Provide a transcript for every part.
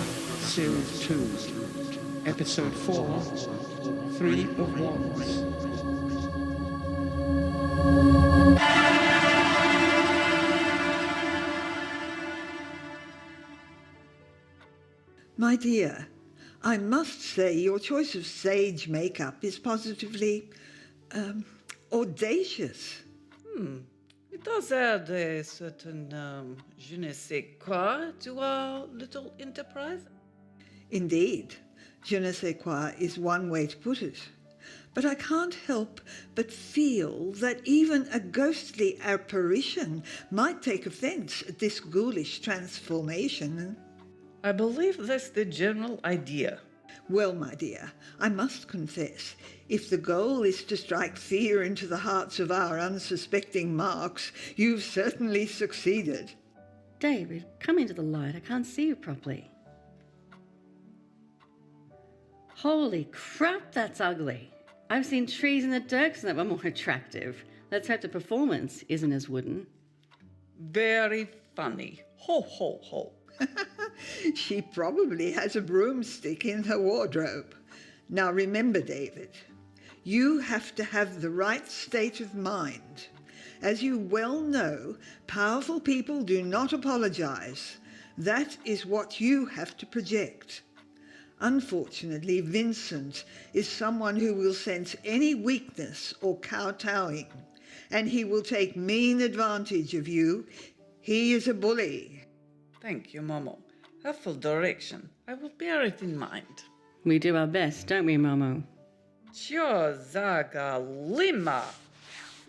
Series 2, Episode 4, 3 of Wands. My dear, I must say your choice of sage makeup is positively, audacious. It does add a certain je ne sais quoi to our little enterprise. Indeed, je ne sais quoi is one way to put it. But I can't help but feel that even a ghostly apparition might take offence at this ghoulish transformation. I believe that's the general idea. Well, my dear, I must confess, if the goal is to strike fear into the hearts of our unsuspecting marks, you've certainly succeeded. David, come into the light. I can't see you properly. Holy crap, that's ugly. I've seen trees in the Dirks that were more attractive. Let's hope the performance isn't as wooden. Very funny. Ho, ho, ho. She probably has a broomstick in her wardrobe. Now remember, David, you have to have the right state of mind. As you well know, powerful people do not apologize. That is what you have to project. Unfortunately, Vincent is someone who will sense any weakness or kowtowing, and he will take mean advantage of you. He is a bully. Thank you, Momo. Helpful direction. I will bear it in mind. We do our best, don't we, Momo? Chio zaga lima.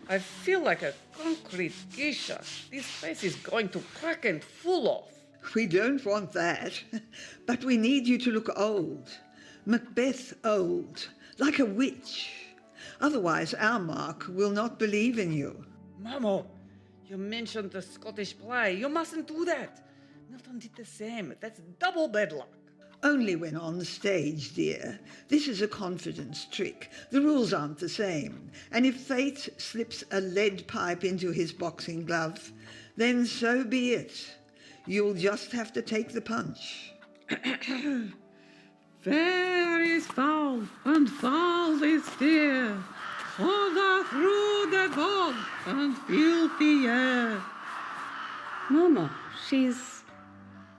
I feel like a concrete geisha. This face is going to crack and fall off. We don't want that, but we need you to look old. Macbeth old, like a witch. Otherwise our Mark will not believe in you. Momo, you mentioned the Scottish play. You mustn't do that. Milton did the same. That's double bad luck. Only when on the stage, dear. This is a confidence trick. The rules aren't the same. And if fate slips a lead pipe into his boxing glove, then so be it. You'll just have to take the punch. Fair is foul, and foul is fear. Order through the bog and filthy air. Mama, she's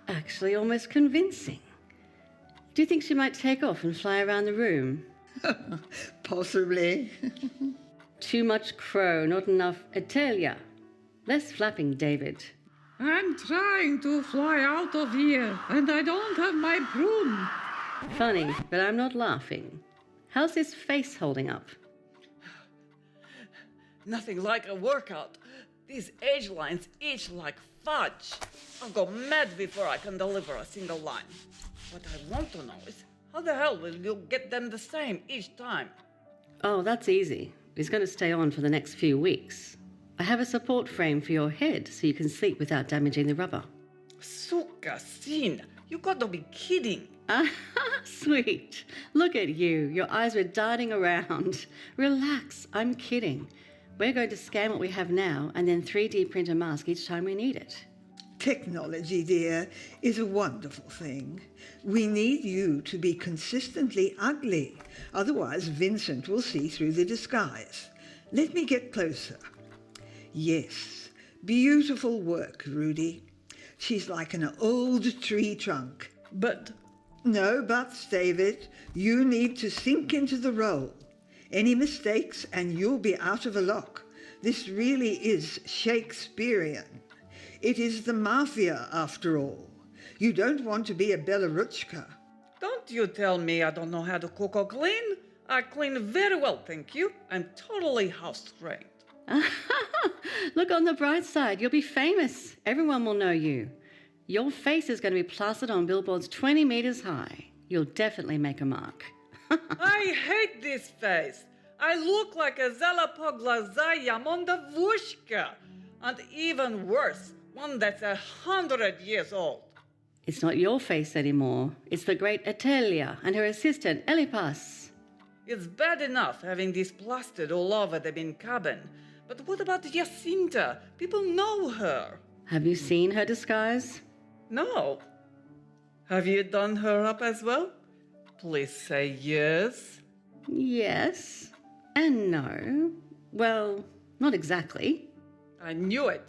actually almost convincing. Do you think she might take off and fly around the room? Possibly. Too much crow, not enough Italia. Less flapping, David. I'm trying to fly out of here, and I don't have my broom. Funny, but I'm not laughing. How's this face holding up? Nothing like a workout. These age lines itch like fudge. I'll go mad before I can deliver a single line. What I want to know is, how the hell will you get them the same each time? Oh, that's easy. It's going to stay on for the next few weeks. I have a support frame for your head so you can sleep without damaging the rubber. Sukasin, you gotta be kidding. Sweet. Look at you. Your eyes were darting around. Relax. I'm kidding. We're going to scan what we have now and then 3D print a mask each time we need it. Technology, dear, is a wonderful thing. We need you to be consistently ugly. Otherwise, Vincent will see through the disguise. Let me get closer. Yes, beautiful work, Rudi. She's like an old tree trunk. But No buts, David. You need to sink into the role. Any mistakes and you'll be out of a lock. This really is Shakespearean. It is the mafia, after all. You don't want to be a Belaruchka. don't you tell me I don't know how to cook or clean. I clean very well, thank you. I'm totally house-trained. Look on the bright side. You'll be famous. Everyone will know you. Your face is going to be plastered on billboards 20 meters high. You'll definitely make a mark. I hate this face. I look like a Zalapogla Zayamondavushka. And even worse, one that's 100 years old. It's not your face anymore. It's the great Atelia and her assistant, Elipas. It's bad enough having this plastered all over the bin cabin. But what about Jacinta? People know her. Have you seen her disguise? No. Have you done her up as well? Please say yes. Yes and no. Well, not exactly. I knew it.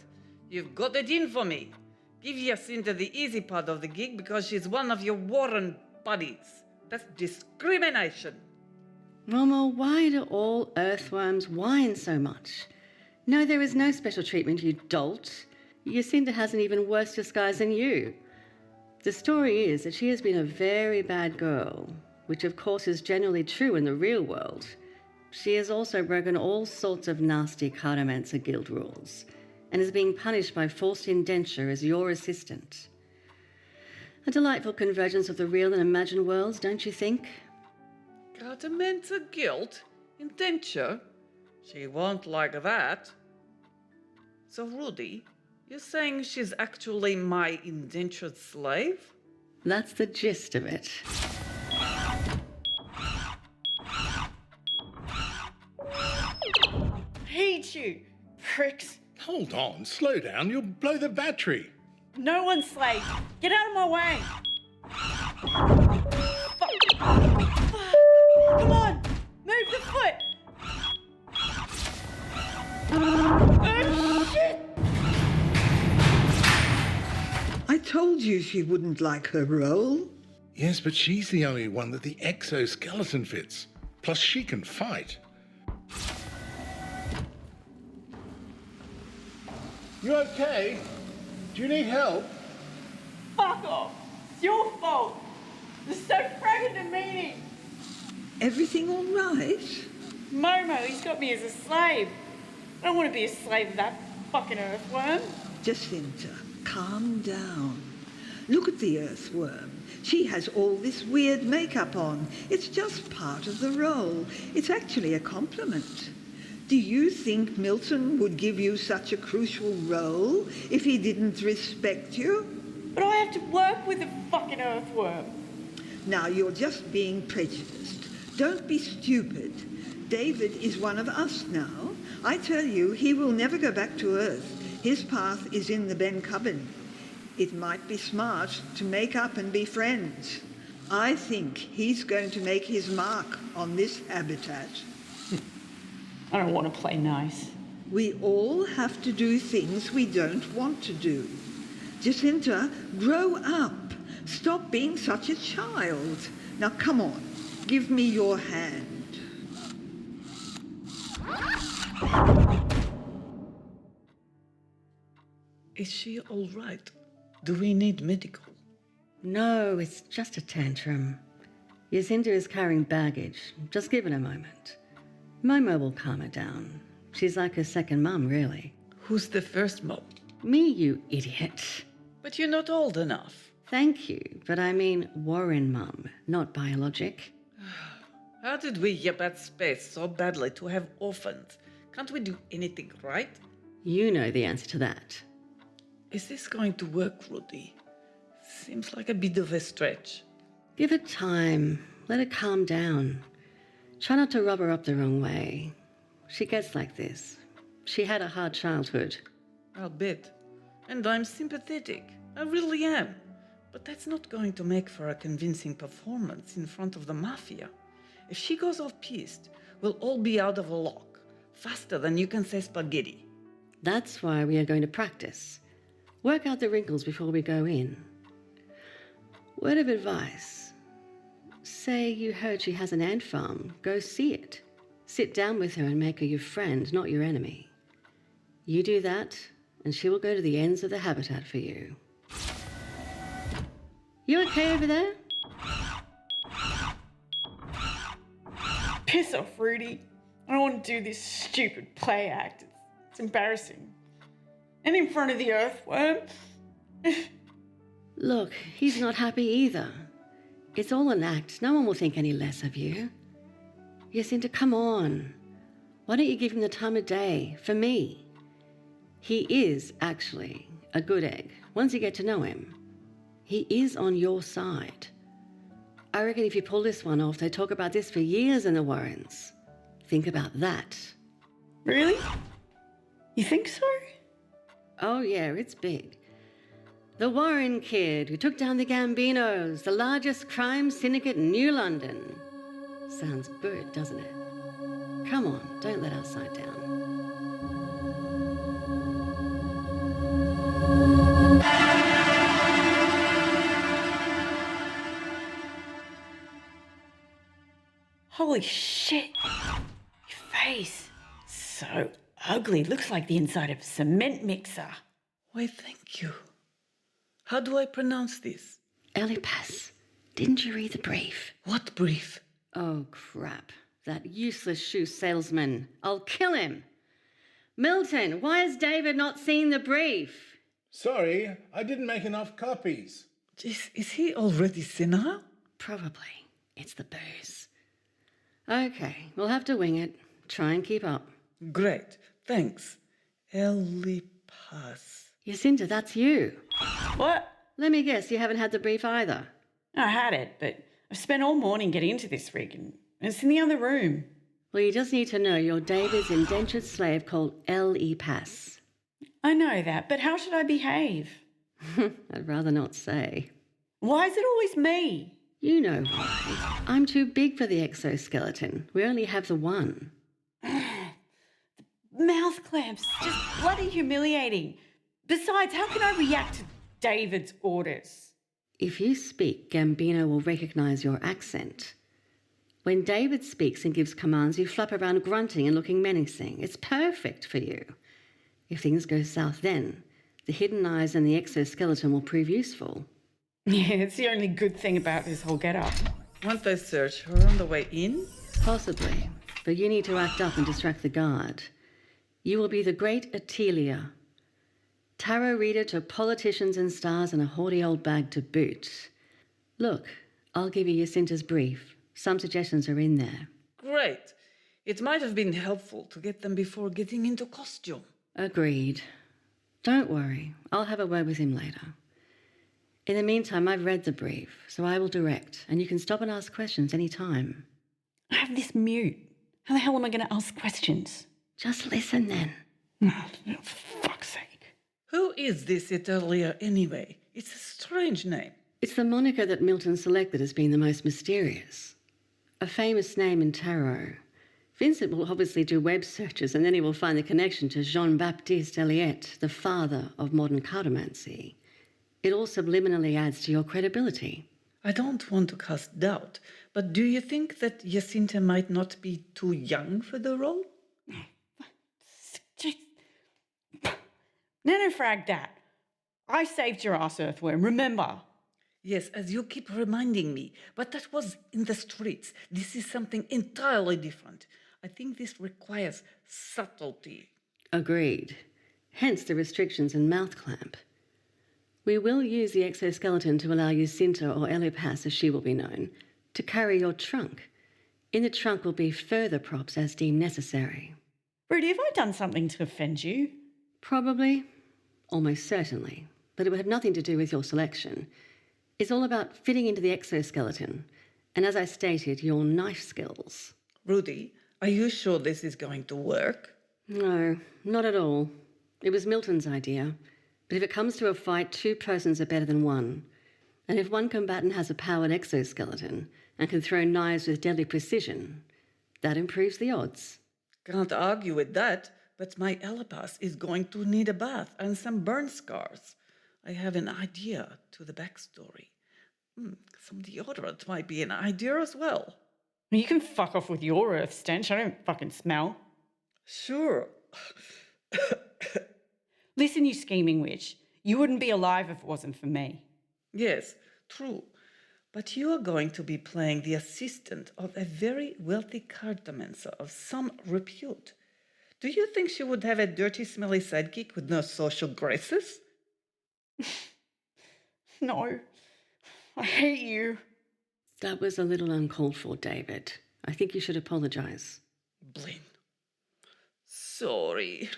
You've got it in for me. Give Jacinta the easy part of the gig because she's one of your Warren buddies. That's discrimination. Well, why do all earthworms whine so much? No, there is no special treatment, you dolt. Jacinta has an even worse disguise than you. The story is that she has been a very bad girl, which of course is generally true in the real world. She has also broken all sorts of nasty Cartomancer Guild rules and is being punished by forced indenture as your assistant. A delightful convergence of the real and imagined worlds, don't you think? Cartomancer Guild? Indenture? She won't like that. So, Rudi, you're saying she's actually my indentured slave? That's the gist of it. Hate you, pricks. Hold on, slow down, you'll blow the battery. No one's slave. Get out of my way. Come on, move the foot. Oh, shit. I told you she wouldn't like her role. Yes, but she's the only one that the exoskeleton fits. Plus, she can fight. You okay? Do you need help? Fuck off. It's your fault. You're so friggin' demeaning. Everything all right? Momo, he's got me as a slave. I don't want to be a slave of that fucking earthworm. Jacinta, calm down. Look at the earthworm. She has all this weird makeup on. It's just part of the role. It's actually a compliment. Do you think Milton would give you such a crucial role if he didn't respect you? But I have to work with a fucking earthworm. Now, you're just being prejudiced. Don't be stupid. David is one of us now. I tell you, he will never go back to Earth. His path is in the Ben Cubbin. It might be smart to make up and be friends. I think he's going to make his mark on this habitat. I don't want to play nice. We all have to do things we don't want to do. Jacinta, grow up. Stop being such a child. Now come on, give me your hand. Is she all right? Do we need medical? No, it's just a tantrum. Jacinta is carrying baggage. Just give it a moment. Momo will calm her down. She's like her second mum, really. Who's the first mom? Me, you idiot. But you're not old enough. Thank you, but I mean Warren mum, not biologic. How did we yip at space so badly to have orphans? Can't we do anything right? You know the answer to that. Is this going to work, Rudi? Seems like a bit of a stretch. Give it time. Let her calm down. Try not to rub her up the wrong way. She gets like this. She had a hard childhood. I'll bet. And I'm sympathetic. I really am. But that's not going to make for a convincing performance in front of the mafia. If she goes off piste, we'll all be out of a lock. Faster than you can say spaghetti. That's why we are going to practice. Work out the wrinkles before we go in. Word of advice. Say you heard she has an ant farm. Go see it. Sit down with her and make her your friend, not your enemy. You do that, and she will go to the ends of the habitat for you. You okay over there? Piss off, Rudi. I don't want to do this stupid play act. It's embarrassing. And in front of the earthworm. Look, he's not happy either. It's all an act. No one will think any less of you. Jacinta, come on. Why don't you give him the time of day for me? He is actually a good egg. Once you get to know him, he is on your side. I reckon if you pull this one off, they talk about this for years in the Warrens. Think about that. Really? You think so? Oh yeah, it's big. The Warren kid who took down the Gambinos, the largest crime syndicate in New London. Sounds good, doesn't it? Come on, don't let our side down. Holy shit. Your face. So ugly. Looks like the inside of a cement mixer. Why, thank you. How do I pronounce this? Elipas, didn't you read the brief? What brief? Oh, crap. That useless shoe salesman. I'll kill him. Milton, why has David not seen the brief? Sorry, I didn't make enough copies. Is he already senile? Probably. It's the booze. Okay, we'll have to wing it. Try and keep up. Great, thanks. Elipas. Jacinta, that's you. What? Let me guess, you haven't had the brief either. I had it, but I've spent all morning getting into this rig and it's in the other room. Well, you just need to know you're David's indentured slave called Elipas. I know that, but how should I behave? I'd rather not say. Why is it always me? You know why. I'm too big for the exoskeleton. We only have the one. Mouth clamps, just bloody humiliating. Besides, how can I react to David's orders? If you speak, Gambino will recognise your accent. When David speaks and gives commands, you flap around grunting and looking menacing. It's perfect for you. If things go south then, the hidden eyes and the exoskeleton will prove useful. Yeah, it's the only good thing about this whole get-up. Won't I search her on the way in? Possibly, but you need to act up and distract the guard. You will be the great Atelia. Tarot reader to politicians and stars and a haughty old bag to boot. Look, I'll give you Jacinta's brief. Some suggestions are in there. Great. It might have been helpful to get them before getting into costume. Agreed. Don't worry, I'll have a word with him later. In the meantime, I've read the brief, so I will direct, and you can stop and ask questions any time. I have this mute. How the hell am I going to ask questions? Just listen then. Oh, for fuck's sake. Who is this Italia anyway? It's a strange name. It's the moniker that Milton selected as being the most mysterious. A famous name in tarot. Vincent will obviously do web searches and then he will find the connection to Jean-Baptiste Eliette, the father of modern cartomancy. It all subliminally adds to your credibility. I don't want to cast doubt, but do you think that Jacinta might not be too young for the role? Nanofrag that. I saved your ass, Earthworm, remember? Yes, as you keep reminding me, but that was in the streets. This is something entirely different. I think this requires subtlety. Agreed. Hence the restrictions and mouth clamp. We will use the exoskeleton to allow Jacinta, or Elipas as she will be known, to carry your trunk. In the trunk will be further props as deemed necessary. Rudi, have I done something to offend you? Probably. Almost certainly. But it would have nothing to do with your selection. It's all about fitting into the exoskeleton. And as I stated, your knife skills. Rudi, are you sure this is going to work? No, not at all. It was Milton's idea. But if it comes to a fight, 2 persons are better than 1. And if one combatant has a powered exoskeleton and can throw knives with deadly precision, that improves the odds. Can't argue with that, but my Elipas is going to need a bath and some burn scars. I have an idea to the backstory. Some deodorant might be an idea as well. You can fuck off with your earth stench. I don't fucking smell. Sure. Listen, you scheming witch. You wouldn't be alive if it wasn't for me. Yes, true. But you are going to be playing the assistant of a very wealthy cartomancer of some repute. Do you think she would have a dirty, smelly sidekick with no social graces? No. I hate you. That was a little uncalled for, David. I think you should apologise. Blin. Sorry.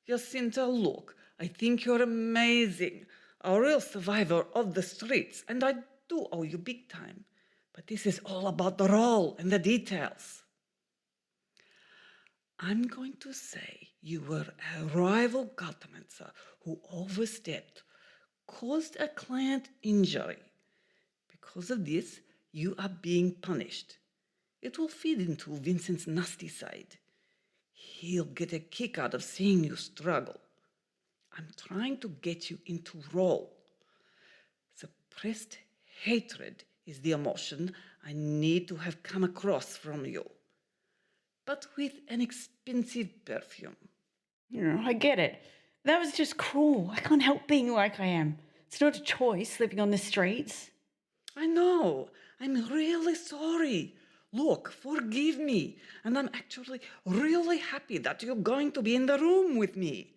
Jacinta, look, I think you're amazing. A real survivor of the streets, and I do owe you big time. But this is all about the role and the details. I'm going to say you were a rival cartomancer who overstepped, caused a client injury. Because of this, you are being punished. It will feed into Vincent's nasty side. He'll get a kick out of seeing you struggle. I'm trying to get you into role. Suppressed hatred is the emotion I need to have come across from you, but with an expensive perfume. I get it. That was just cruel. I can't help being like I am. It's not a choice, living on the streets. I know. I'm really sorry. Look, forgive me. And I'm actually really happy that you're going to be in the room with me.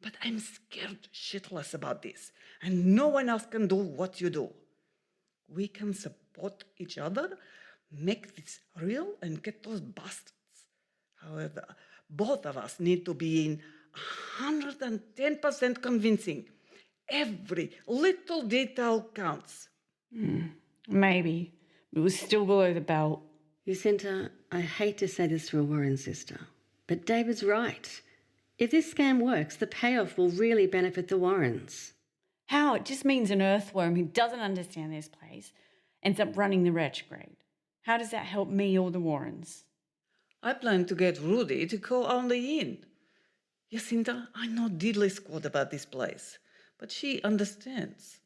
But I'm scared shitless about this, and no one else can do what you do. We can support each other, make this real, and get those bastards. However, both of us need to be in 110% convincing. Every little detail counts. Maybe. It was still below the belt. Jacinta, I hate to say this to a Warren sister, but David's right. If this scam works, the payoff will really benefit the Warrens. How? It just means an earthworm who doesn't understand this place ends up running the retrograde. How does that help me or the Warrens? I plan to get Rudi to call only in. Jacinta, I know diddly squat about this place, but she understands.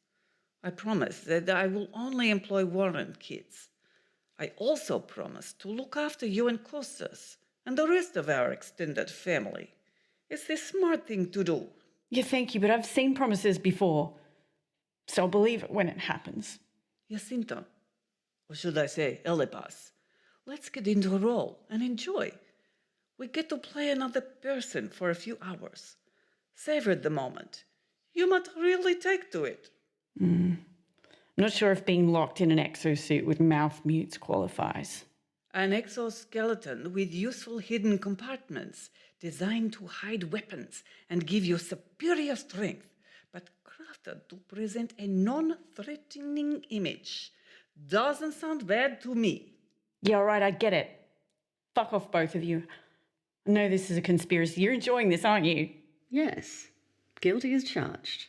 I promise that I will only employ Warren kids. I also promise to look after you and Costas and the rest of our extended family. It's the smart thing to do. Yeah, thank you, but I've seen promises before, so I'll believe it when it happens. Jacinta, or should I say Elipas, let's get into a role and enjoy. We get to play another person for a few hours. Savor the moment. You might really take to it. I'm not sure if being locked in an exosuit with mouth mutes qualifies. An exoskeleton with useful hidden compartments designed to hide weapons and give you superior strength, but crafted to present a non-threatening image. Doesn't sound bad to me. Yeah, all right, I get it. Fuck off, both of you. I know this is a conspiracy. You're enjoying this, aren't you? Yes, guilty as charged.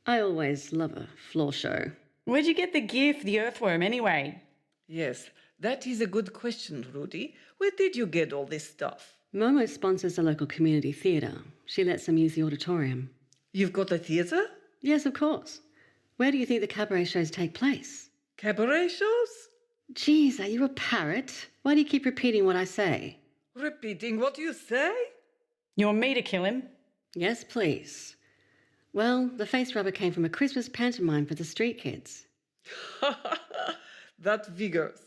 I always love a floor show. Where'd you get the gear for the earthworm anyway? Yes, that is a good question, Rudi. Where did you get all this stuff? Momo sponsors the local community theatre. She lets them use the auditorium. You've got a theatre? Yes, of course. Where do you think the cabaret shows take place? Cabaret shows? Geez, are you a parrot? Why do you keep repeating what I say? Repeating what you say? You want me to kill him? Yes, please. Well, the face rubber came from a Christmas pantomime for the street kids. That figures.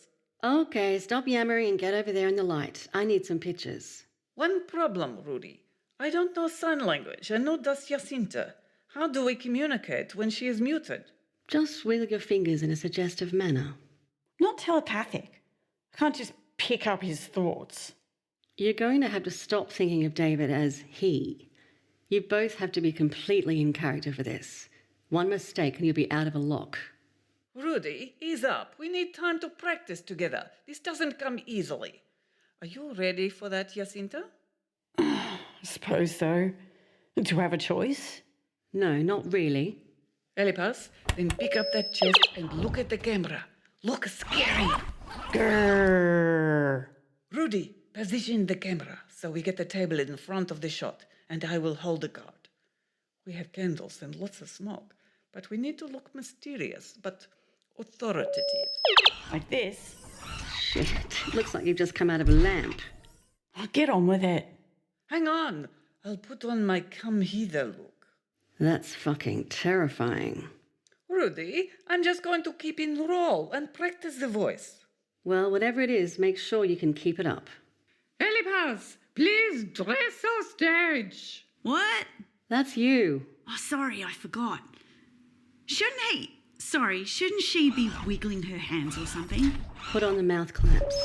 Okay, stop yammering and get over there in the light. I need some pictures. One problem, Rudi. I don't know sign language, and nor does Jacinta. How do we communicate when she is muted? Just wiggle your fingers in a suggestive manner. Not telepathic. I can't just pick up his thoughts. You're going to have to stop thinking of David as he. You both have to be completely in character for this. One mistake and you'll be out of a lock. Rudi, ease up. We need time to practice together. This doesn't come easily. Are you ready for that, Jacinta? I suppose so. Do I have a choice? No, not really. Elipas, then pick up that chest and look at the camera. Look scary. Grrr. Rudi, position the camera so we get the table in front of the shot, and I will hold the guard. We have candles and lots of smoke, but we need to look mysterious, but authoritative. Like this? Shit, it looks like you've just come out of a lamp. I'll get on with it. Hang on, I'll put on my come hither look. That's fucking terrifying. Rudi, I'm just going to keep in role and practice the voice. Well, whatever it is, make sure you can keep it up. Elipas, please dress our stage. What? That's you. Oh, sorry, I forgot. Shouldn't she be wiggling her hands or something? Put on the mouth clamps.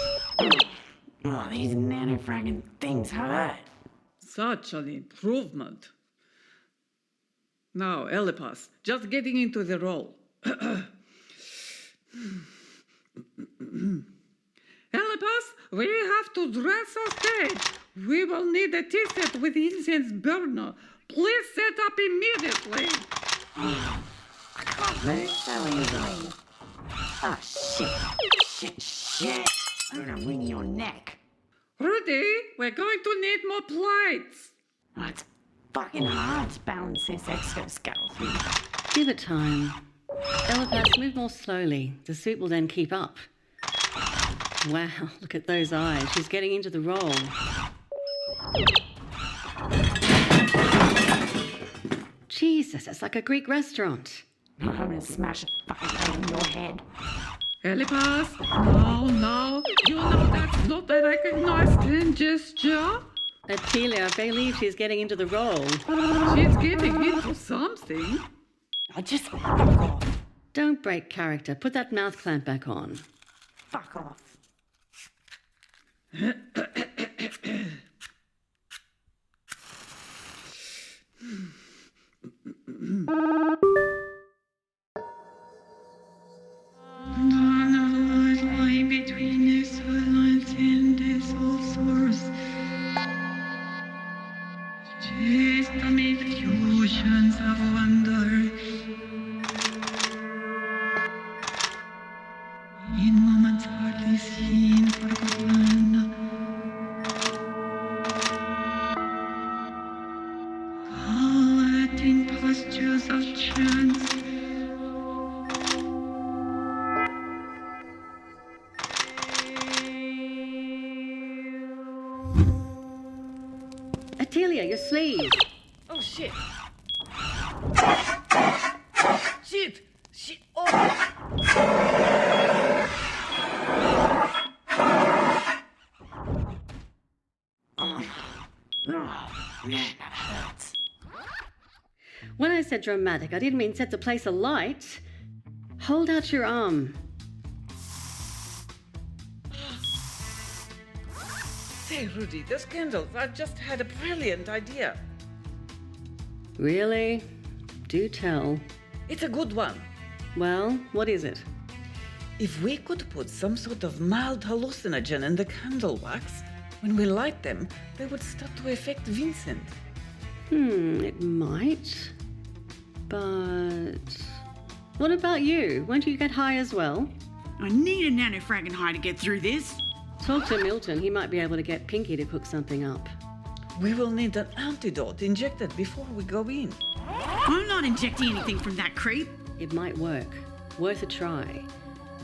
Oh, these nano-fragging things hurt. Such an improvement. Now, Elipas, just getting into the role. Elipas, we have to dress our stage. We will need a tea set with incense burner. Please set up immediately. I can't move so easily. Oh, shit. I'm gonna wring your neck. Rudi, we're going to need more plates. Oh, it's fucking hard to balance this exoskeleton. Give it time. Elipas, move more slowly. The suit will then keep up. Wow, look at those eyes. She's getting into the role. Jesus, it's like a Greek restaurant. I'm gonna smash a fucking plate in your head. Elipas, no. You know that's not a recognized hand gesture. Atilia, I believe she's getting into the role. She's getting into something. I just fuck off. Don't break character. Put that mouth clamp back on. Fuck off. Between this lines and this all source. Chase the fusions of wonder. In moments hardly seen, forgotten. Caught in postures of chance. Atilia, your sleeve. Oh, shit. Shit. Oh. Oh, man, that hurts. When I said dramatic, I didn't mean set the place alight. Hold out your arm. Say, Rudi, those candles, I've just had a brilliant idea. Really? Do tell. It's a good one. Well, what is it? If we could put some sort of mild hallucinogen in the candle wax, when we light them, they would start to affect Vincent. It might. But what about you? Won't you get high as well? I need a nanofragging high to get through this. Talk to Milton. He might be able to get Pinky to cook something up. We will need an antidote injected before we go in. I'm not injecting anything from that creep. It might work. Worth a try.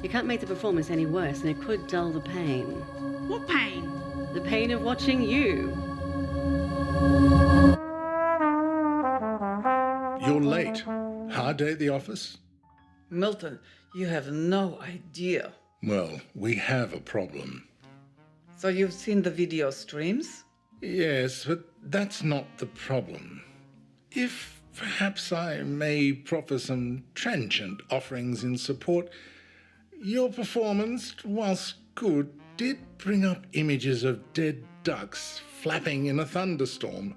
You can't make the performance any worse, and it could dull the pain. What pain? The pain of watching you. You're late. Hard day at the office? Milton, you have no idea. Well, we have a problem. So you've seen the video streams? Yes, but that's not the problem. If perhaps I may proffer some transient offerings in support, your performance, whilst good, did bring up images of dead ducks flapping in a thunderstorm.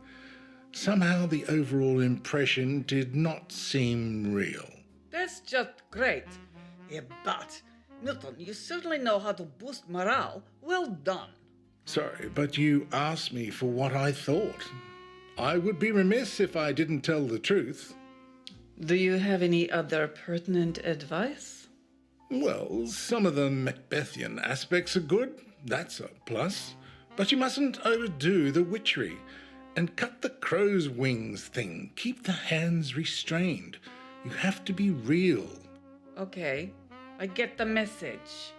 Somehow the overall impression did not seem real. That's just great. Yeah, but, Milton, you certainly know how to boost morale. Well done. Sorry, but you asked me for what I thought. I would be remiss if I didn't tell the truth. Do you have any other pertinent advice? Well, some of the Macbethian aspects are good. That's a plus. But you mustn't overdo the witchery. And cut the crow's wings thing. Keep the hands restrained. You have to be real. Okay, I get the message.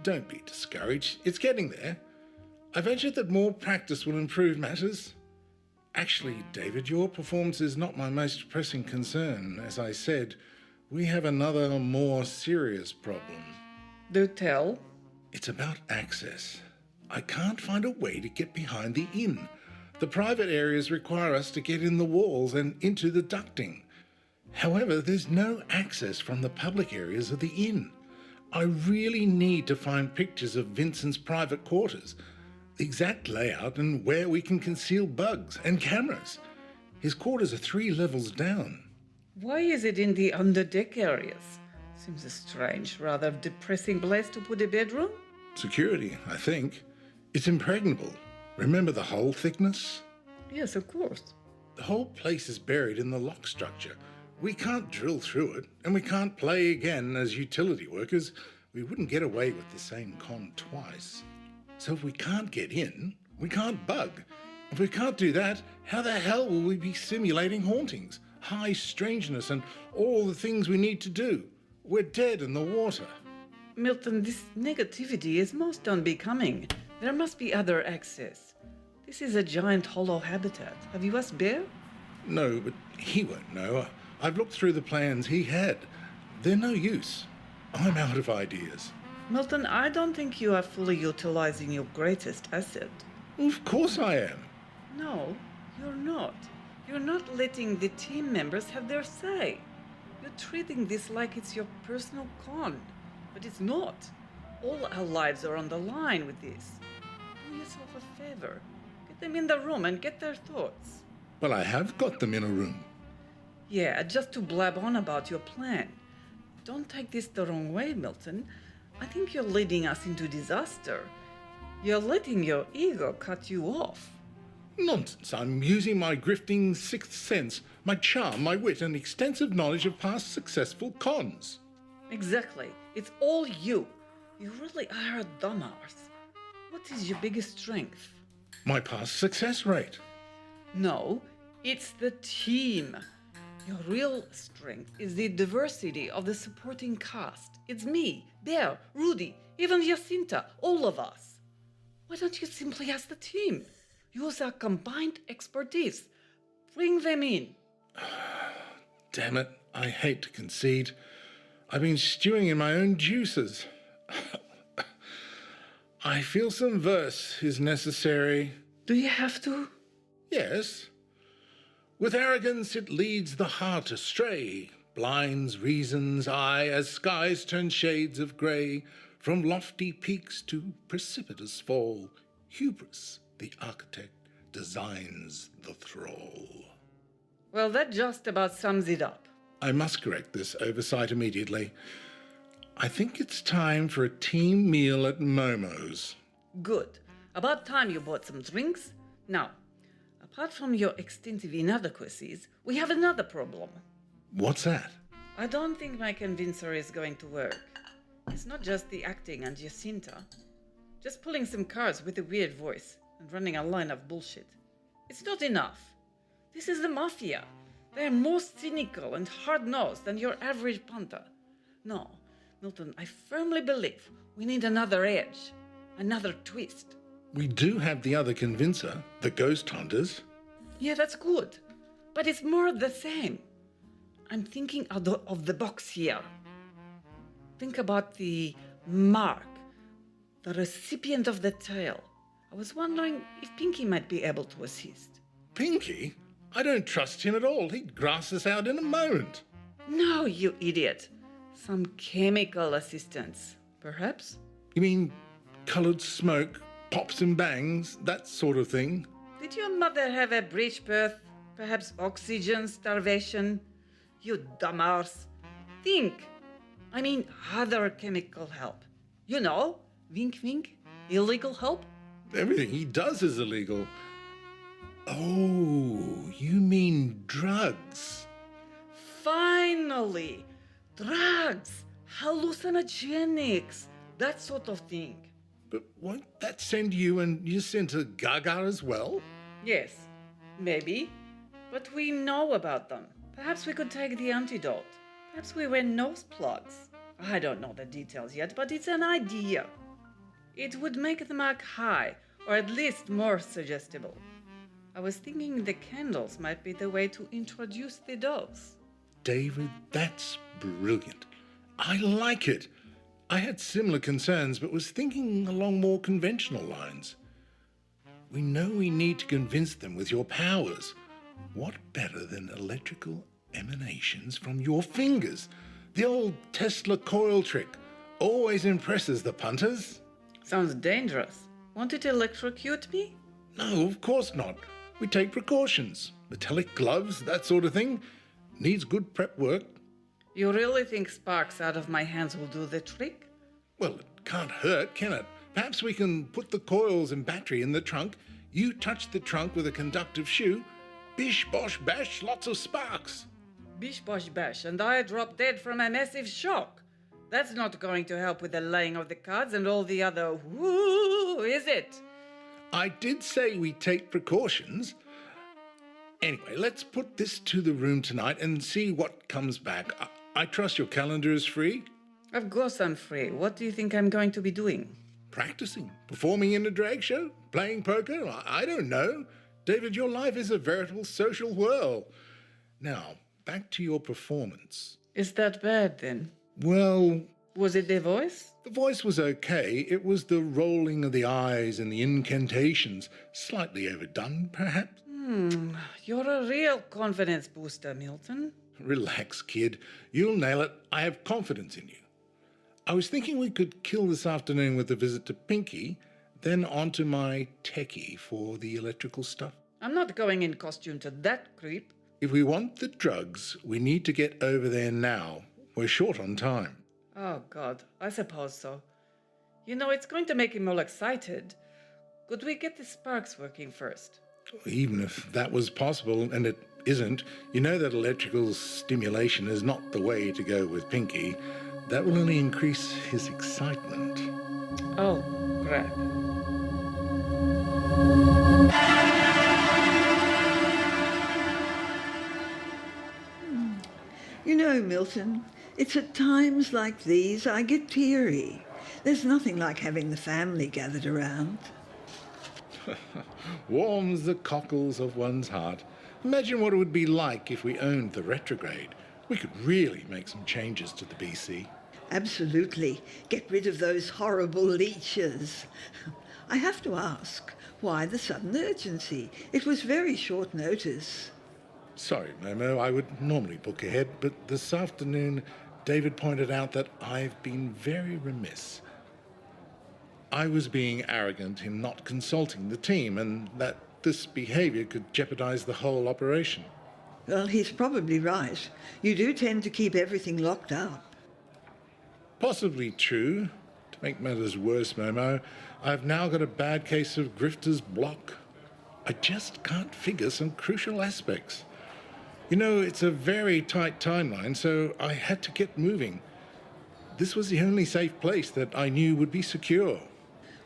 Don't be discouraged. It's getting there. I venture that more practice will improve matters. Actually, David, your performance is not my most pressing concern. As I said, we have another more serious problem. Do tell. It's about access. I can't find a way to get behind the inn. The private areas require us to get in the walls and into the ducting. However, there's no access from the public areas of the inn. I really need to find pictures of Vincent's private quarters, the exact layout and where we can conceal bugs and cameras. His quarters are 3 levels down. Why is it in the underdeck areas? Seems a strange, rather depressing place to put a bedroom. Security, I think. It's impregnable. Remember the hull thickness? Yes, of course. The whole place is buried in the lock structure. We can't drill through it, and we can't play again as utility workers. We wouldn't get away with the same con twice. So if we can't get in, we can't bug. If we can't do that, how the hell will we be simulating hauntings, high strangeness, and all the things we need to do? We're dead in the water. Milton, this negativity is most unbecoming. There must be other access. This is a giant hollow habitat. Have you asked Bear? No, but he won't know. I've looked through the plans he had. They're no use. I'm out of ideas. Milton, I don't think you are fully utilizing your greatest asset. Of course I am. No, you're not. You're not letting the team members have their say. You're treating this like it's your personal con, but it's not. All our lives are on the line with this. Do yourself a favor. Get them in the room and get their thoughts. Well, I have got them in a room. Yeah, just to blab on about your plan. Don't take this the wrong way, Milton. I think you're leading us into disaster. You're letting your ego cut you off. Nonsense. I'm using my grifting sixth sense, my charm, my wit, and extensive knowledge of past successful cons. Exactly. It's all you. You really are a dumbass. What is your biggest strength? My past success rate. No, it's the team. Your real strength is the diversity of the supporting cast. It's me, Bear, Rudi, even Jacinta, all of us. Why don't you simply ask the team? Use our combined expertise. Bring them in. Damn it, I hate to concede. I've been stewing in my own juices. I feel some verse is necessary. Do you have to? Yes. With arrogance it leads the heart astray, blinds reason's eye as skies turn shades of grey, from lofty peaks to precipitous fall. Hubris, the architect, designs the thrall. Well, that just about sums it up. I must correct this oversight immediately. I think it's time for a team meal at Momo's. Good. About time you bought some drinks. Now, apart from your extensive inadequacies, we have another problem. What's that? I don't think my convincer is going to work. It's not just the acting and Jacinta. Just pulling some cards with a weird voice and running a line of bullshit. It's not enough. This is the mafia. They're more cynical and hard-nosed than your average punter. No, Milton, I firmly believe we need another edge, another twist. We do have the other convincer, the ghost hunters. Yeah, that's good. But it's more of the same. I'm thinking of the box here. Think about the mark, the recipient of the tale. I was wondering if Pinky might be able to assist. Pinky? I don't trust him at all. He'd grass us out in a moment. No, you idiot. Some chemical assistance, perhaps? You mean coloured smoke, pops and bangs, that sort of thing? Did your mother have a breech birth? Perhaps oxygen starvation? You dumbass. Think. I mean, other chemical help. You know, wink wink, illegal help? Everything he does is illegal. Oh, you mean drugs? Finally! Drugs, hallucinogenics, that sort of thing. But won't that send you and Jacinta gaga as well? Yes, maybe. But we know about them. Perhaps we could take the antidote. Perhaps we wear nose plugs. I don't know the details yet, but it's an idea. It would make the mark high, or at least more suggestible. I was thinking the candles might be the way to introduce the dose. David, that's brilliant. I like it. I had similar concerns, but was thinking along more conventional lines. We know we need to convince them with your powers. What better than electrical emanations from your fingers? The old Tesla coil trick always impresses the punters. Sounds dangerous. Want it to electrocute me? No, of course not. We take precautions. Metallic gloves, that sort of thing. Needs good prep work. You really think sparks out of my hands will do the trick? Well, it can't hurt, can it? Perhaps we can put the coils and battery in the trunk. You touch the trunk with a conductive shoe. Bish, bosh, bash, lots of sparks. Bish bosh bash, and I drop dead from a massive shock. That's not going to help with the laying of the cards and all the other woo, is it? I did say we take precautions. Anyway, let's put this to the room tonight and see what comes back. I trust your calendar is free? Of course I'm free. What do you think I'm going to be doing? Practicing, performing in a drag show, playing poker. I don't know. David, your life is a veritable social whirl. Now, back to your performance. Is that bad then? Well, Was it their voice? the voice was okay. It was the rolling of the eyes and the incantations. Slightly overdone, perhaps? You're a real confidence booster, Milton. Relax, kid. You'll nail it. I have confidence in you. I was thinking we could kill this afternoon with a visit to Pinky, then on to my techie for the electrical stuff. I'm not going in costume to that creep. If we want the drugs, we need to get over there now. We're short on time. Oh, God, I suppose so. You know, it's going to make him all excited. Could we get the sparks working first? Even if that was possible, and it isn't, you know that electrical stimulation is not the way to go with Pinky. That will only increase his excitement. Oh, crap. You know, Milton, it's at times like these I get teary. There's nothing like having the family gathered around. Warms the cockles of one's heart. Imagine what it would be like if we owned the retrograde. We could really make some changes to the BC. Absolutely. Get rid of those horrible leeches. I have to ask, why the sudden urgency? It was very short notice. Sorry, Momo, I would normally book ahead, but this afternoon David pointed out that I've been very remiss. I was being arrogant in not consulting the team, and that this behaviour could jeopardize the whole operation. Well, he's probably right. You do tend to keep everything locked up. Possibly true. To make matters worse, Momo, I've now got a bad case of grifter's block. I just can't figure some crucial aspects. You know, it's a very tight timeline, so I had to get moving. This was the only safe place that I knew would be secure.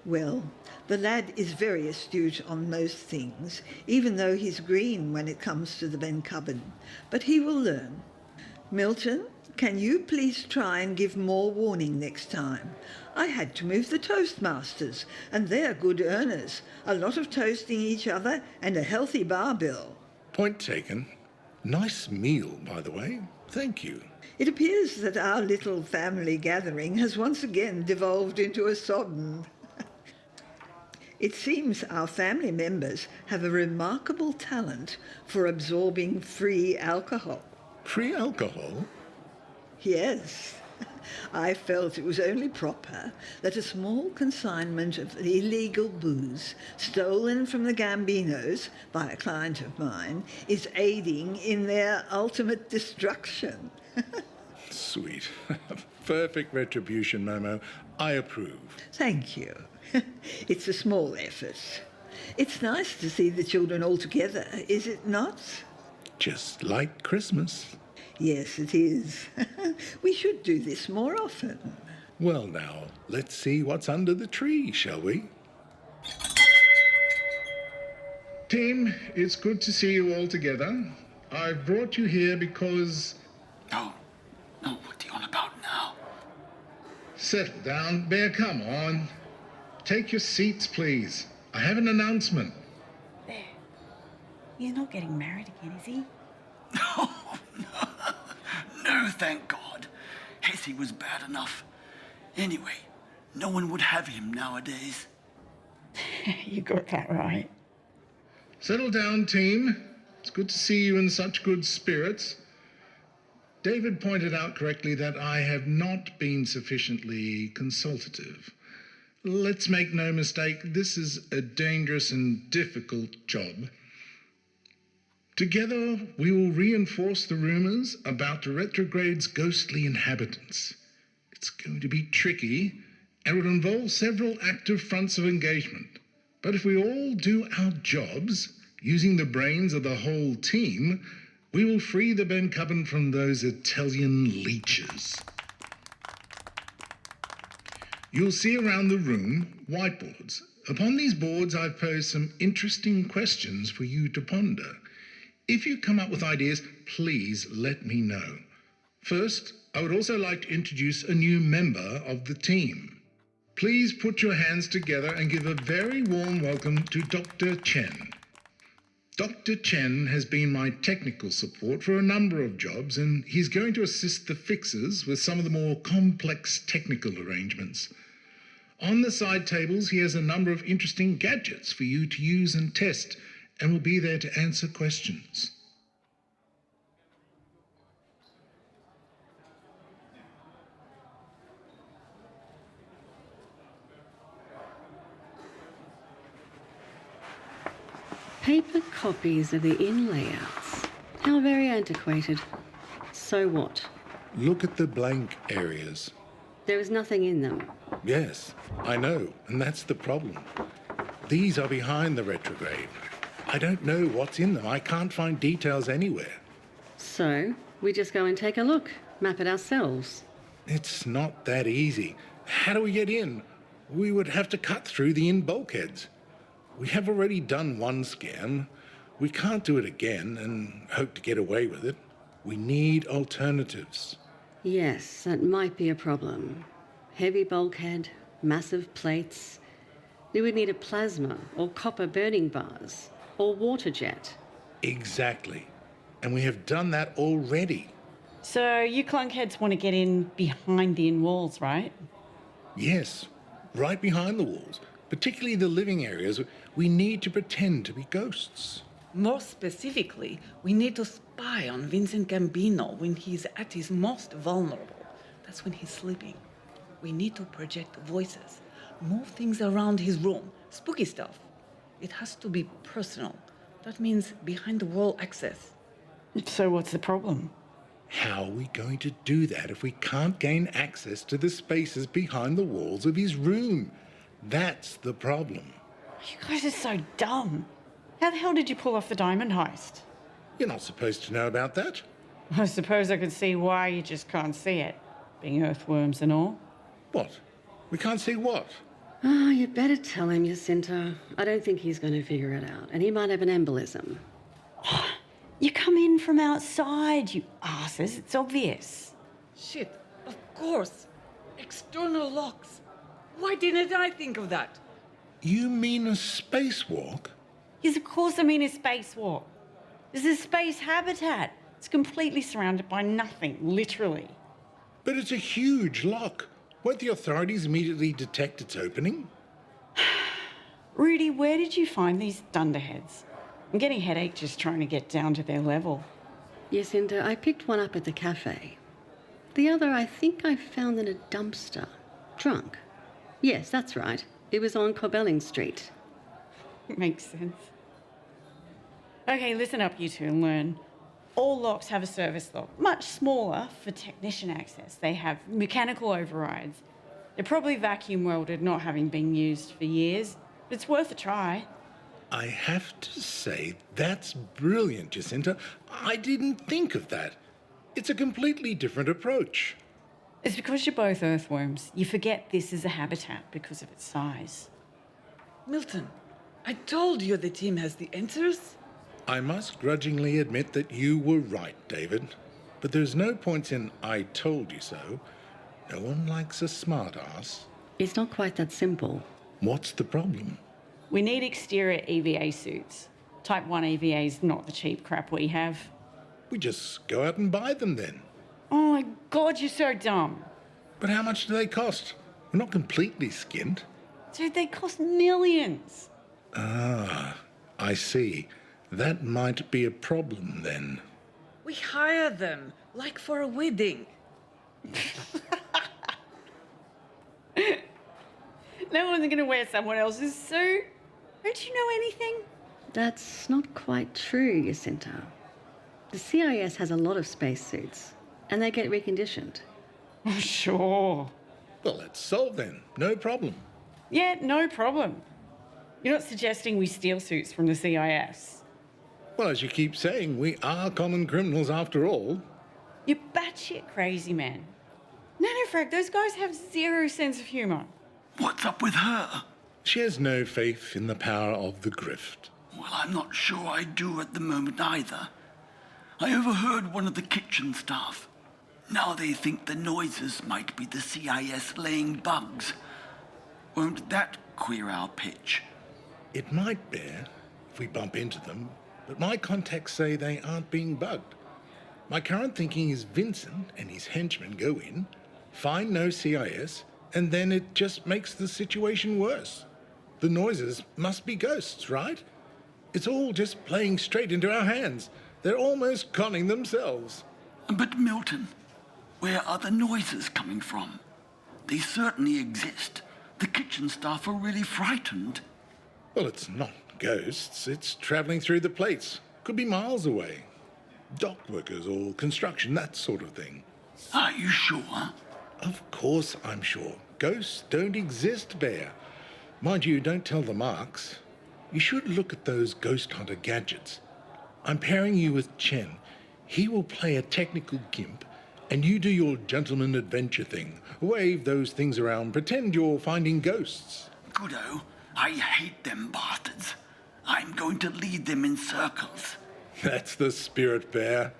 Well, the lad is very astute on most things, even though he's green when it comes to the Ben cupboard. But he will learn. Milton, can you please try and give more warning next time? I had to move the Toastmasters, and they're good earners. A lot of toasting each other and a healthy bar bill. Point taken. Nice meal, by the way. Thank you. It appears that our little family gathering has once again devolved into a sodden. It seems our family members have a remarkable talent for absorbing free alcohol. Free alcohol? Yes, I felt it was only proper that a small consignment of illegal booze stolen from the Gambinos by a client of mine is aiding in their ultimate destruction. Sweet. Perfect retribution, Momo. I approve. Thank you. It's a small effort. It's nice to see the children all together, is it not? Just like Christmas. Yes, it is. We should do this more often. Well now, let's see what's under the tree, shall we? Team, it's good to see you all together. I've brought you here because... No, what are you on about now? Settle down. Bear, come on. Take your seats, please. I have an announcement. There. He's not getting married again, is he? Oh, no, thank God. Hesse was bad enough. Anyway, no one would have him nowadays. You got that right. Settle down, team. It's good to see you in such good spirits. David pointed out correctly that I have not been sufficiently consultative. Let's make no mistake, this is a dangerous and difficult job. Together, we will reinforce the rumours about the retrograde's ghostly inhabitants. It's going to be tricky, and will involve several active fronts of engagement. But if we all do our jobs, using the brains of the whole team, We will free the Ben Cubbon from those Italian leeches. You'll see around the room whiteboards. Upon these boards, I've posed some interesting questions for you to ponder. If you come up with ideas, please let me know. First, I would also like to introduce a new member of the team. Please put your hands together and give a very warm welcome to Dr. Chen. Dr. Chen has been my technical support for a number of jobs, and he's going to assist the fixers with some of the more complex technical arrangements. On the side tables, he has a number of interesting gadgets for you to use and test, and will be there to answer questions. Paper copies of the inn layouts. How very antiquated. So what? Look at the blank areas. There is nothing in them. Yes, I know, and that's the problem. These are behind the retrograde. I don't know what's in them. I can't find details anywhere. So, we just go and take a look, map it ourselves. It's not that easy. How do we get in? We would have to cut through the inn bulkheads. We have already done one scan. We can't do it again and hope to get away with it. We need alternatives. Yes, that might be a problem. Heavy bulkhead, massive plates. We would need a plasma or copper burning bars or water jet. Exactly. And we have done that already. So you clunkheads want to get in behind the inn walls, right? Yes, right behind the walls, particularly the living areas. We need to pretend to be ghosts. More specifically, we need to spy on Vincent Gambino when he's at his most vulnerable. That's when he's sleeping. We need to project voices, move things around his room, spooky stuff. It has to be personal. That means behind-the-wall access. So what's the problem? How are we going to do that if we can't gain access to the spaces behind the walls of his room? That's the problem. You guys are so dumb. How the hell did you pull off the diamond heist? You're not supposed to know about that. I suppose I could see why you just can't see it, being earthworms and all. What? We can't see what? Oh, you better tell him, Jacinta. I don't think he's going to figure it out, and he might have an embolism. You come in from outside, you asses. It's obvious. Shit, of course. External locks. Why didn't I think of that? You mean a spacewalk? Yes, of course I mean a spacewalk. This is a space habitat. It's completely surrounded by nothing, literally. But it's a huge lock. Won't the authorities immediately detect its opening? Rudi, where did you find these dunderheads? I'm getting a headache just trying to get down to their level. Jacinta, I picked one up at the cafe. The other I think I found in a dumpster. Drunk. Yes, that's right. It was on Corbelling Street. Makes sense. Okay, listen up, you two, and learn. All locks have a service lock, much smaller for technician access. They have mechanical overrides. They're probably vacuum welded, not having been used for years. But it's worth a try. I have to say, that's brilliant, Jacinta. I didn't think of that. It's a completely different approach. It's because you're both earthworms. You forget this is a habitat because of its size. Milton, I told you the team has the answers. I must grudgingly admit that you were right, David. But there's no point in I told you so. No one likes a smart-ass. It's not quite that simple. What's the problem? We need exterior EVA suits. Type 1 EVA is not the cheap crap we have. We just go out and buy them then. Oh my God, you're so dumb. But how much do they cost? We're not completely skint. Dude, they cost millions. Ah, I see. That might be a problem then. We hire them, like for a wedding. No one's going to wear someone else's suit. Don't you know anything? That's not quite true, Jacinta. The CIS has a lot of spacesuits, and they get reconditioned. Oh, sure. Well, that's solved then. No problem. Yeah, no problem. You're not suggesting we steal suits from the CIS? Well, as you keep saying, we are common criminals after all. You're batshit crazy, man. No, Frank, those guys have zero sense of humour. What's up with her? She has no faith in the power of the grift. Well, I'm not sure I do at the moment either. I overheard one of the kitchen staff. Now they think the noises might be the CIS laying bugs. Won't that queer our pitch? It might bear if we bump into them, but my contacts say they aren't being bugged. My current thinking is Vincent and his henchmen go in, find no CIS, and then it just makes the situation worse. The noises must be ghosts, right? It's all just playing straight into our hands. They're almost conning themselves. But Milton, where are the noises coming from? They certainly exist. The kitchen staff are really frightened. Well, it's not ghosts. It's travelling through the plates. Could be miles away. Dock workers or construction, that sort of thing. Are you sure? Of course I'm sure. Ghosts don't exist, Bear. Mind you, don't tell the marks. You should look at those ghost hunter gadgets. I'm pairing you with Chen. He will play a technical gimp, and you do your gentleman adventure thing. Wave those things around, pretend you're finding ghosts. Goodo, I hate them bastards. I'm going to lead them in circles. That's the spirit, Bear.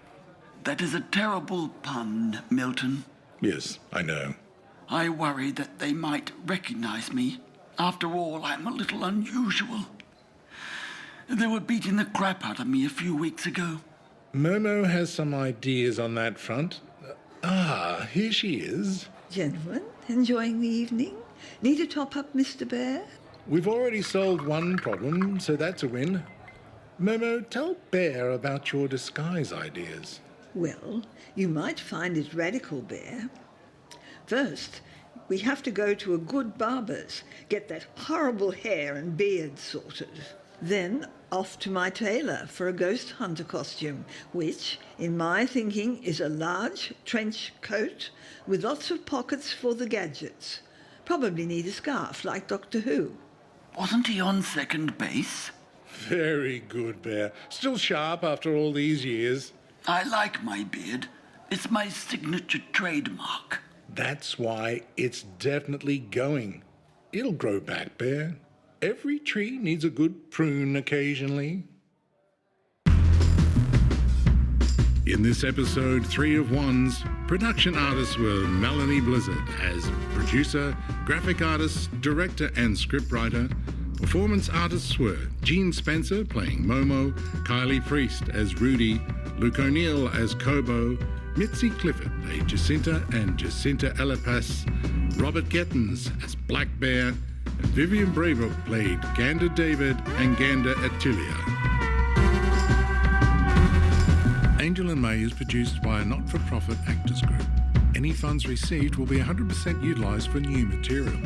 That is a terrible pun, Milton. Yes, I know. I worry that they might recognize me. After all, I'm a little unusual. They were beating the crap out of me a few weeks ago. Momo has some ideas on that front. Here she is. Gentlemen, enjoying the evening? Need a top-up, Mr. Bear? We've already solved one problem, so that's a win. Momo, tell Bear about your disguise ideas. Well, you might find it radical, Bear. First, we have to go to a good barber's, get that horrible hair and beard sorted. Then off to my tailor for a ghost hunter costume, which, in my thinking, is a large trench coat with lots of pockets for the gadgets. Probably need a scarf like Doctor Who. Wasn't he on second base? Very good, Bear. Still sharp after all these years. I like my beard. It's my signature trademark. That's why it's definitely going. It'll grow back, Bear. Every tree needs a good prune occasionally. In this episode, 3 of Wands, production artists were Melanie Blizzard as producer, graphic artist, director and scriptwriter. Performance artists were Gene Spencer playing Momo, Kylie Priest as Rudi, Luke O'Neill as Kobo, Mitzi Clifford played Jacinta and Jacinta Elipas, Robert Gettins as Black Bear, and Vivian Braybrook played Gander-David and Gander-Attilia. Angel and May is produced by a not-for-profit actors group. Any funds received will be 100% utilised for new material.